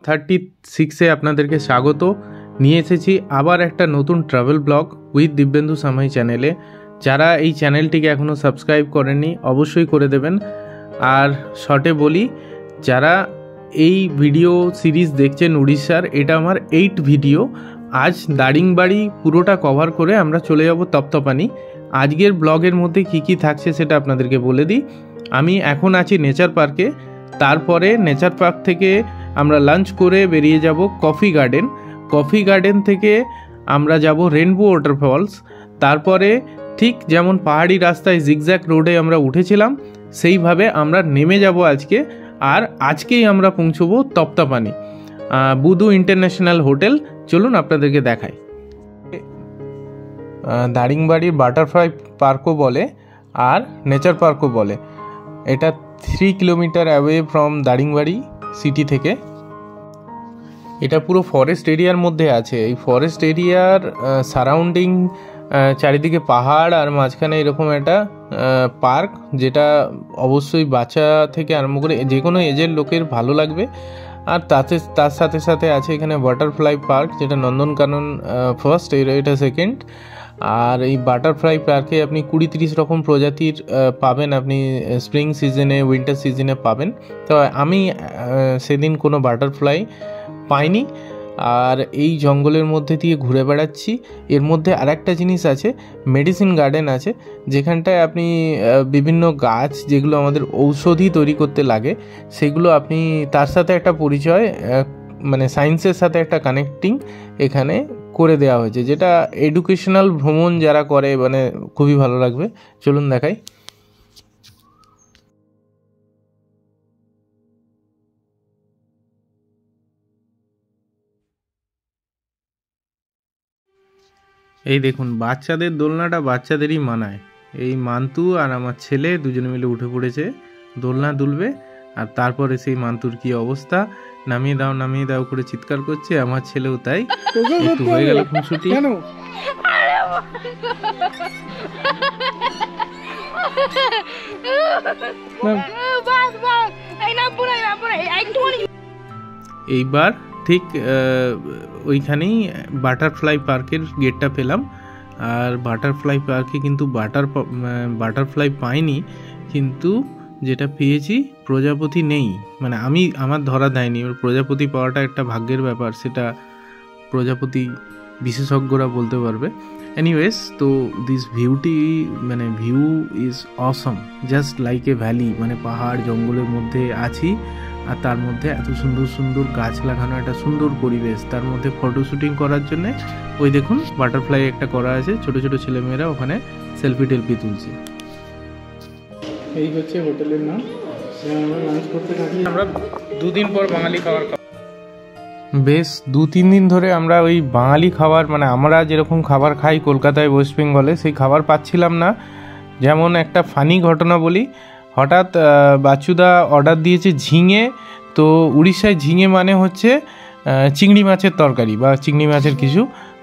36-এ আপনাদেরকে স্বাগত নিয়ে এসেছি আবার একটা নতুন ট্রাভেল ব্লগ উইথ দিব্যেন্দু সামাই চ্যানেলে। যারা এই চ্যানেলটিকে এখনও সাবস্ক্রাইব করেননি অবশ্যই করে দেবেন। আর শর্টে বলি, যারা এই ভিডিও সিরিজ দেখছেন উড়িষ্যার, এটা আমার 8 ভিডিও। আজ দারিংবাড়ি পুরোটা কভার করে আমরা চলে যাব তপ্তপানি। আজকের ব্লগের মধ্যে কি কি থাকছে সেটা আপনাদেরকে বলে দিই। আমি এখন আছি নেচার পার্কে, তারপরে নেচার পার্ক থেকে আমরা লাঞ্চ করে বেরিয়ে যাব কফি গার্ডেন। কফি গার্ডেন থেকে আমরা যাব রেনবো ওয়াটারফলস। তারপরে ঠিক যেমন পাহাড়ি রাস্তায় জিগজ্যাগ রোডে আমরা উঠেছিলাম সেইভাবে আমরা নেমে যাব আজকে। আর আজকেই আমরা পৌঁছবো তপ্তপানি বুধু ইন্টারন্যাশনাল হোটেল। চলুন আপনাদেরকে দেখাই। দারিংবাড়ির বাটারফ্লাই পার্কও বলে আর নেচার পার্কও বলে। এটা 3 kilometre away from Daringbadi city থেকে। এটা পুরো ফরেস্ট এরিয়ার মধ্যে আছে। এই ফরেস্ট এরিয়ার সারাউন্ডিং চারিদিকে পাহাড় আর মাঝখানে এরকম একটা পার্ক, যেটা অবশ্যই বাচ্চা থেকে আরম্ভ করে যে কোনো এজের লোকের ভালো লাগবে। আর তার সাথে সাথে আছে এখানে বাটারফ্লাই পার্ক, যেটা নন্দনকানন ফার্স্ট, এটা সেকেন্ড। আর এই বাটারফ্লাই পার্কে আপনি 20-30 রকম প্রজাতির পাবেন। আপনি স্প্রিং সিজনে, উইন্টার সিজনে পাবেন। তো আমি সেদিন কোনো বাটারফ্লাই পাইনি। আর এই জঙ্গলের মধ্যে দিয়ে ঘুরে বেড়াচ্ছি। এর মধ্যে আরেকটা জিনিস আছে, মেডিসিন গার্ডেন আছে, যেখানটায় আপনি বিভিন্ন গাছ যেগুলো আমাদের ঔষধি তৈরি করতে লাগে সেগুলো আপনি, তার সাথে একটা পরিচয়, মানে সায়েন্সের সাথে একটা কানেক্টিং এখানে করে দেওয়া হয়েছে, যেটা এডুকেশনাল ভ্রমণ যারা করে মানে খুবই ভালো লাগবে। চলুন দেখাই। এই দেখুন, বাচ্চাদের দোলনাটা বাচ্চাদেরই মানায়। এই মান্তু আর আমার ছেলে দুজনে মিলে উঠে পড়েছে, দোলনা দুলবে। আর তারপরে সেই মান্তুর কি অবস্থা, নামিয়ে দাও করে চিৎকার করছে। আমার ছেলেও তাই, একটু হয়ে গেল খুনসুটি। এইবার ঠিক ওইখানেই বাটারফ্লাই পার্কের গেটটা পেলাম। আর বাটারফ্লাই পার্কে কিন্তু বাটারফ্লাই পাইনি, কিন্তু যেটা পেয়েছি প্রজাপতি নেই। মানে আমার ধরা দেয়নি। প্রজাপতি পাওয়াটা একটা ভাগ্যের ব্যাপার, সেটা প্রজাপতি বিশেষজ্ঞরা বলতে পারবে। এনিওয়েজ, তো this view is Assam, just like a valley. মানে পাহাড় জঙ্গলের মধ্যে আছি, আর তার মধ্যে এত সুন্দর সুন্দর গাছ লাগানো, একটা সুন্দর পরিবেশ। তার মধ্যে ফটো শুটিং করার জন্য ওই দেখুন বাটারফ্লাই একটা করা আছে, ছোট ছোট ছেলেমেয়েরা ওখানে সেলফি টেলফি তুলছে। এই হচ্ছে হোটেলের নাম। আমরা লাঞ্চ করতে থাকি। আমরা 2 দিন পর বাঙালি খাবার বেশ 2-3 দিন ধরে আমরা ওই বাঙালি খাবার, মানে আমরা যেরকম খাবার খাই কলকাতায়, ওয়েস্ট বেঙ্গলে, সেই খাবার পাচ্ছিলাম না। যেমন একটা ফানি ঘটনা বলি, হঠাৎ বাচ্চুদা অর্ডার দিয়েছে ঝিঙে। তো উড়িষ্যায় ঝিঙে মানে হচ্ছে চিংড়ি মাছের তরকারি বা চিংড়ি মাছের কিছু।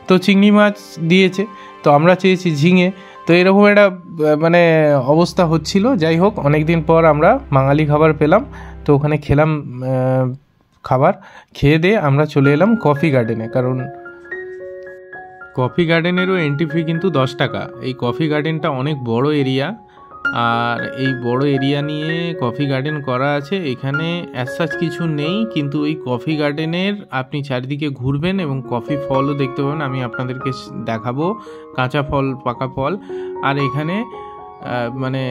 তো চিংড়ি মাছ দিয়েছে, তো আমরা চেয়েছি ঝিঙে। তো এরকম একটা মানে অবস্থা হচ্ছিল। যাই হোক, অনেক দিন পর আমরা বাঙালি খাবার পেলাম। তো ওখানে খেলাম, খাবার খেয়ে দিয়ে আমরা চলে এলাম কফি গার্ডেনে। কারণ কফি গার্ডেনেরও এন্ট্রি ফি কিন্তু 10 টাকা। এই কফি গার্ডেনটা অনেক বড় এরিয়া, আর এই বড় এরিয়া নিয়ে কফি গার্ডেন করা আছে। এখানে অ্যাজ কিছু নেই, কিন্তু এই কফি গার্ডেনের আপনি চারিদিকে ঘুরবেন এবং কফি ফলও দেখতে পাবেন। আমি আপনাদেরকে দেখাবো কাঁচা ফল, পাকা ফল। আর এখানে মানে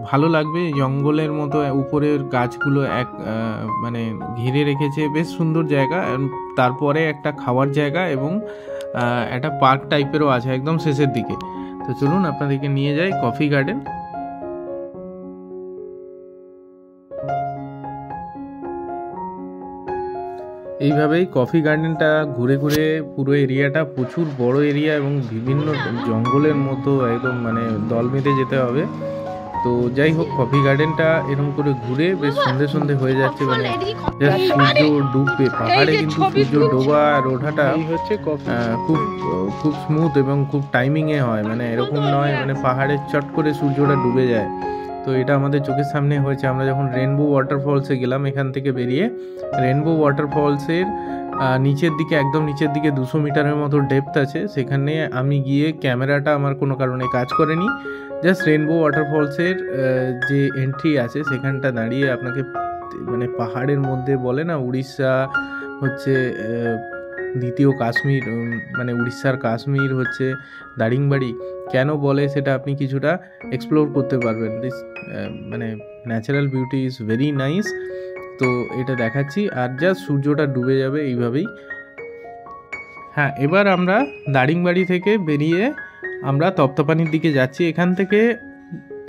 ভালো লাগবে, জঙ্গলের মতো উপরের গাছগুলো মানে ঘিরে রেখেছে, বেশ সুন্দর জায়গা। তারপরে একটা খাওয়ার জায়গা এবং একটা পার্ক টাইপেরও আছে একদম শেষের দিকে। তো চলুন আপনাদেরকে নিয়ে যাই কফি গার্ডেন। এইভাবেই কফি গার্ডেনটা ঘুরে ঘুরে পুরো এরিয়াটা প্রচুর বড় এরিয়া এবং বিভিন্ন জঙ্গলের মতো একদম মানে দল বেঁধে যেতে হবে। তো যাই হোক, কফি গার্ডেনটা এরকম করে ঘুরে বেশ সন্ধে হয়ে যাচ্ছে, মানে সূর্য ডুববে পাহাড়ে, কিন্তু সূর্য ডোবা আর ওঠাটা খুব স্মুথ এবং খুব টাইমিংয়ে হয়। মানে এরকম নয় মানে পাহাড়ে চট করে সূর্যটা ডুবে যায়। তো এটা আমাদের চোখের সামনে হয়েছে। আমরা যখন রেনবো ওয়াটারফলসে গেলাম এখান থেকে বেরিয়ে, রেনবো ওয়াটারফলসের নিচের দিকে, একদম নিচের দিকে 200 মিটারের মতো ডেপথ আছে। সেখানে আমি গিয়ে ক্যামেরাটা আমার কোনো কারণে কাজ করেনি, জাস্ট রেনবো ওয়াটারফলসের যে এন্ট্রি আছে সেখানটা দাঁড়িয়ে আপনাকে মানে পাহাড়ের মধ্যে বলে না উড়িষ্যা হচ্ছে দ্বিতীয় কাশ্মীর, মানে উড়িষ্যার কাশ্মীর হচ্ছে দারিংবাড়ি, কেন বলে সেটা আপনি কিছুটা এক্সপ্লোর করতে পারবেন। দিস মানে natural beauty is very nice. তো এটা দেখাচ্ছি, আর জাস্ট সূর্যটা ডুবে যাবে এইভাবেই। হ্যাঁ, এবার আমরা দারিংবাড়ি থেকে বেরিয়ে আমরা তপ্তপানির দিকে যাচ্ছি। এখান থেকে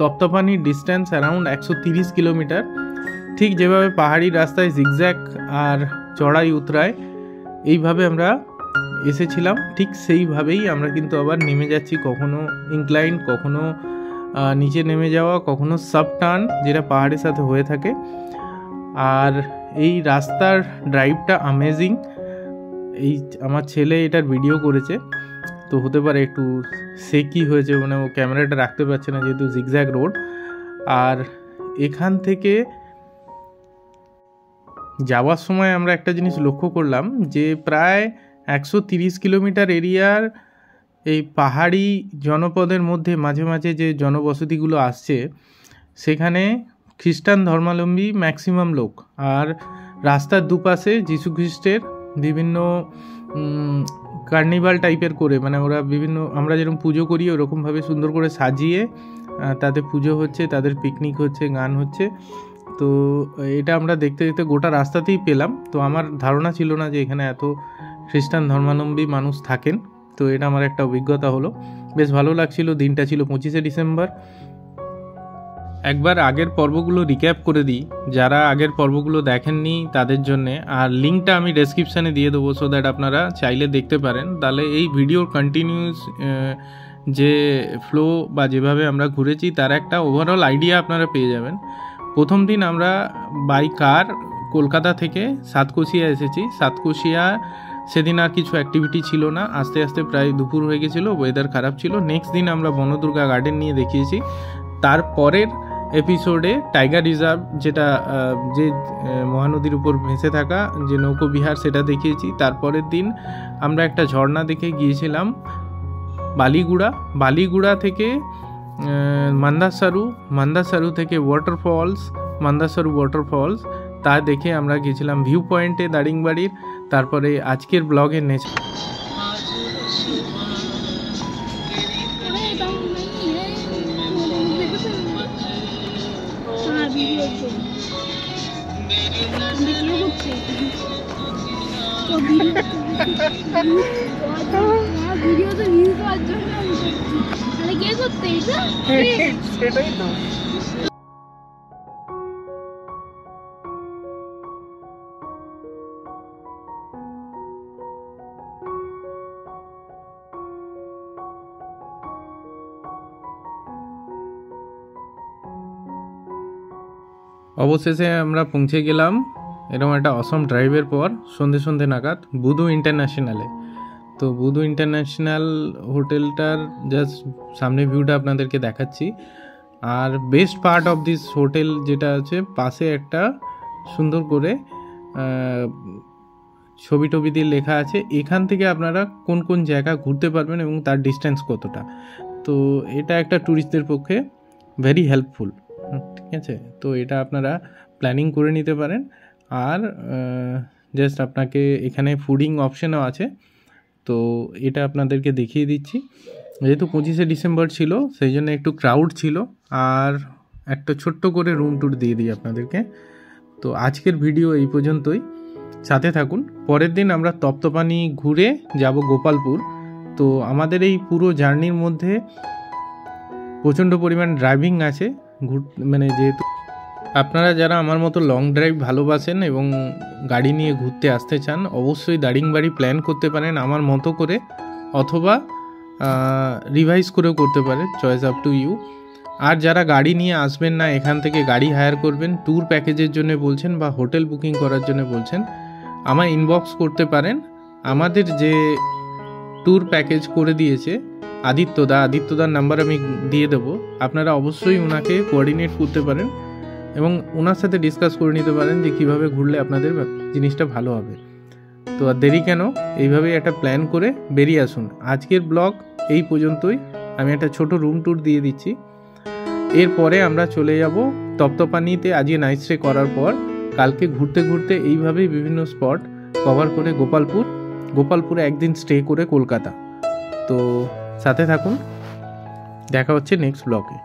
তপ্তপানির ডিস্ট্যান্স অ্যারাউন্ড 130 কিলোমিটার। ঠিক যেভাবে পাহাড়ি রাস্তায় জিগজ্যাগ আর চড়াই উতরায় এইভাবে আমরা এসেছিলাম, ঠিক সেইভাবেই আমরা কিন্তু আবার নেমে যাচ্ছি, কখনো ইনক্লাইন, কখনো নিচে নেমে যাওয়া, কখনো সাব টার্ন, যেটা পাহাড়ের সাথে হয়ে থাকে। আর এই রাস্তার ড্রাইভটা অ্যামেজিং। এই আমার ছেলে এটার ভিডিও করেছে, তো হতে পারে একটু সেকি হয়েছে, মানে ও ক্যামেরাটা রাখতে পারছে না যেহেতু জিগজ্যাগ রোড। আর এখান থেকে যাওয়ার সময় আমরা একটা জিনিস লক্ষ্য করলাম যে প্রায় 130 কিলোমিটার এরিয়ার এই পাহাড়ি জনপদের মধ্যে মাঝে মাঝে যে জনবসতিগুলো আসছে সেখানে খ্রিস্টান ধর্মাবলম্বী ম্যাক্সিমাম লোক। আর রাস্তার দুপাশে যীশু খ্রিস্টের বিভিন্ন কার্নিভাল টাইপের করে, মানে ওরা বিভিন্ন, আমরা যেরকম পুজো করি ওরকমভাবে সুন্দর করে সাজিয়ে তাদের পুজো হচ্ছে, তাদের পিকনিক হচ্ছে, গান হচ্ছে। তো এটা আমরা দেখতে দেখতে গোটা রাস্তাতেই পেলাম। তো আমার ধারণা ছিল না যে এখানে এত খ্রিস্টান ধর্মাবলম্বী মানুষ থাকেন। তো এটা আমার একটা অভিজ্ঞতা হলো, বেশ ভালো লাগছিল। দিনটা ছিল 25শে ডিসেম্বর। একবার আগের পর্বগুলো রিক্যাপ করে দিই, যারা আগের পর্বগুলো দেখেননি তাদের জন্যে, আর লিঙ্কটা আমি ডেসক্রিপশানে দিয়ে দেবো, সো দ্যাট আপনারা চাইলে দেখতে পারেন। তাহলে এই ভিডিওর কন্টিনিউস যে ফ্লো বা যেভাবে আমরা ঘুরেছি তার একটা ওভারঅল আইডিয়া আপনারা পেয়ে যাবেন। প্রথম দিন আমরা বাই কার কলকাতা থেকে সাতকোশিয়া এসেছি। সাতকোশিয়া সেদিন আর কিছু অ্যাক্টিভিটি ছিল না, আস্তে আস্তে প্রায় দুপুর হয়ে গেছিলো, ওয়েদার খারাপ ছিল। নেক্সট দিন আমরা বনদুর্গা গার্ডেন নিয়ে দেখিয়েছি। তারপরের এপিসোডে টাইগার রিজার্ভ, যেটা যে মহানদীর উপর ভেসে থাকা যে নৌকো বিহার, সেটা দেখিয়েছি। তারপরের দিন আমরা একটা ঝর্ণা দেখে গিয়েছিলাম বালিগুড়া। বালিগুড়া থেকে মান্দাসারু, মান্দাসারু থেকে ওয়াটারফলস, মান্দাসারু ওয়াটারফলস, তা দেখে আমরা গিয়েছিলাম ভিউ পয়েন্টে দারিংবাড়ির। তারপরে আজকের ব্লগের নেক্সট সেটাই তো। অবশেষে আমরা পৌঁছে গেলাম এরকম একটা অসম ড্রাইভের পর সন্ধে নাগাদ বুধু ইন্টারন্যাশনালে। তো বুধু ইন্টারন্যাশনাল হোটেলটার জাস্ট সামনে ভিউটা আপনাদেরকে দেখাচ্ছি। আর best part of this hotel যেটা আছে, পাশে একটা সুন্দর করে ছবি টবি দিয়ে লেখা আছে এখান থেকে আপনারা কোন কোন জায়গা ঘুরতে পারবেন এবং তার ডিস্টেন্স কতটা। তো এটা একটা ট্যুরিস্টদের পক্ষে ভেরি হেল্পফুল, ঠিক আছে। তো এটা আপনারা প্ল্যানিং করে নিতে পারেন। আর জাস্ট আপনাকে এখানে ফুডিং অপশানও আছে, তো এটা আপনাদেরকে দেখিয়ে দিচ্ছি। যেহেতু 25শে ডিসেম্বর ছিল সেই জন্য একটু ক্রাউড ছিল। আর একটা ছোট্ট করে রুম ট্যুর দিয়ে দিই আপনাদেরকে। তো আজকের ভিডিও এই পর্যন্তই, সাথে থাকুন। পরের দিন আমরা তপ্তপানি ঘুরে যাব গোপালপুর। তো আমাদের এই পুরো জার্নির মধ্যে প্রচণ্ড পরিমাণ ড্রাইভিং আছে, মানে যেহেতু আপনারা যারা আমার মতো লং ড্রাইভ ভালোবাসেন এবং গাড়ি নিয়ে ঘুরতে আসতে চান, অবশ্যই দারিংবাড়ি প্ল্যান করতে পারেন আমার মতো করে, অথবা রিভাইজ করেও করতে পারেন, চয়েস আপ টু ইউ। আর যারা গাড়ি নিয়ে আসবেন না, এখান থেকে গাড়ি হায়ার করবেন, ট্যুর প্যাকেজের জন্য বলছেন বা হোটেল বুকিং করার জন্য বলছেন, আমায় ইনবক্স করতে পারেন। আমাদের যে ট্যুর প্যাকেজ করে দিয়েছে আদিত্যদার নাম্বার আমি দিয়ে দেবো, আপনারা অবশ্যই ওনাকে কোঅর্ডিনেট করতে পারেন এবং ওনার সাথে ডিসকাস করে নিতে পারেন যে কীভাবে ঘুরলে আপনাদের জিনিসটা ভালো হবে। তো আর দেরি কেন, এইভাবেই একটা প্ল্যান করে বেরিয়ে আসুন। আজকের ব্লগ এই পর্যন্তই, আমি একটা ছোট রুম ট্যুর দিয়ে দিচ্ছি। এরপরে আমরা চলে যাব তপ্তপানিতে। আজকে নাইট স্টে করার পর কালকে ঘুরতে ঘুরতে এইভাবেই বিভিন্ন স্পট কভার করে গোপালপুরে একদিন স্টে করে কলকাতা। তো সাথে থাকুন, দেখা হচ্ছে নেক্সট ব্লগে।